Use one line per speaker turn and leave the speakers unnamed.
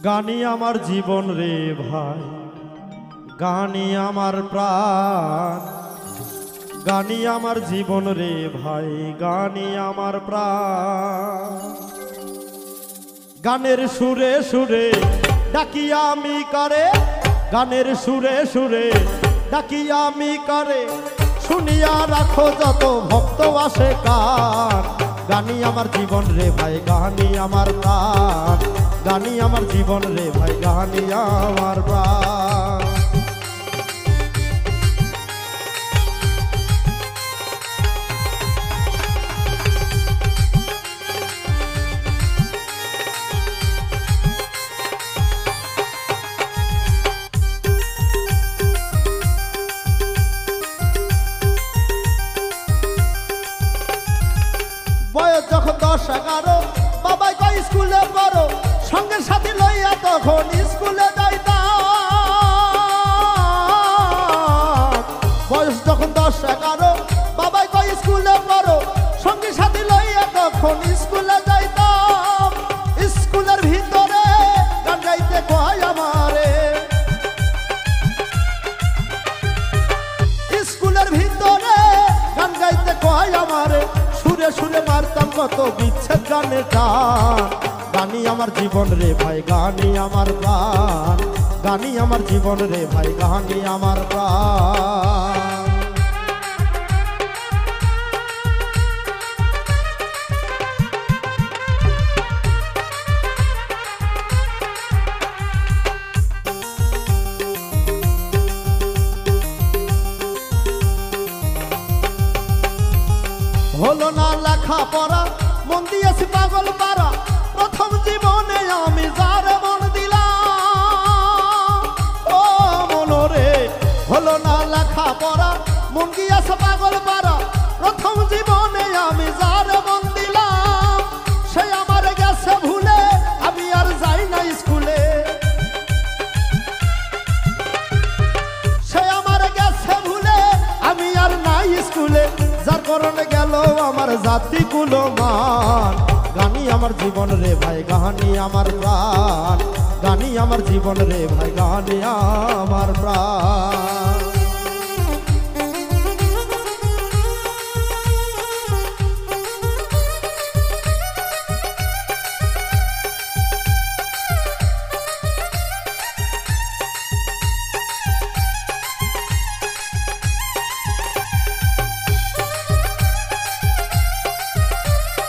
গানি আমার জীবন রে ভাই, গানি আমার প্রাণ, গানি আমার জীবন রে ভাই, গানি আমার প্রাণ। গানের সুরে সুরে ডাকি আমি কারে, গানের সুরে সুরে ডাকি আমি কারে, শুনিয়া রাখো যত ভক্ত আসে কান। গানি আমার জীবন রে ভাই, গানি আমার প্রাণ, গানি আমার জীবন রে ভাই, গানি আমার প্রাণ। বয়স যখন 10-11, বাবাই কয় স্কুলে পড়ো, সঙ্গে সাথী লইয়া তখন স্কুলে যাইতাম। বয়স যখন 10-11, বাবাই কয় স্কুলে পড়ো, সঙ্গে সাথী লইয়া তখন স্কুলে যাইতাম। স্কুলের ভিতরে গান গাইতে কয় আমারে, স্কুলের ভিতরে গান গাইতে কয় আমারে, সুরে সুরে মারতাম কত বিচ্ছেদ গানের টান। গানি আমার জীবন রে ভাই, গানি আমার প্রাণ, গানি আমার জীবন রে ভাই, গানি আমার প্রাণ। হলো না লেখা পড়া, মন দিয়েছি পাগল পারা, প্রথম জীবনে আমি যার মন দিলাম। ও মনরে, হলো না লেখা পড়া, মন দিয়েছে পাগল পারা, প্রথম জীবনে আমি যার মন দিলাম। সে আমার গেছে ভুলে, আমি আর যাই না স্কুলে। সে আমার গেছে ভুলে, আমি আর নাই স্কুলে, যার কারণে গেল আমার জাতি কুলো মান। গানি আমার জীবন রে ভাই, গানি আমার প্রাণ, গানি আমার জীবন রে ভাই, গানি আমার প্রাণ।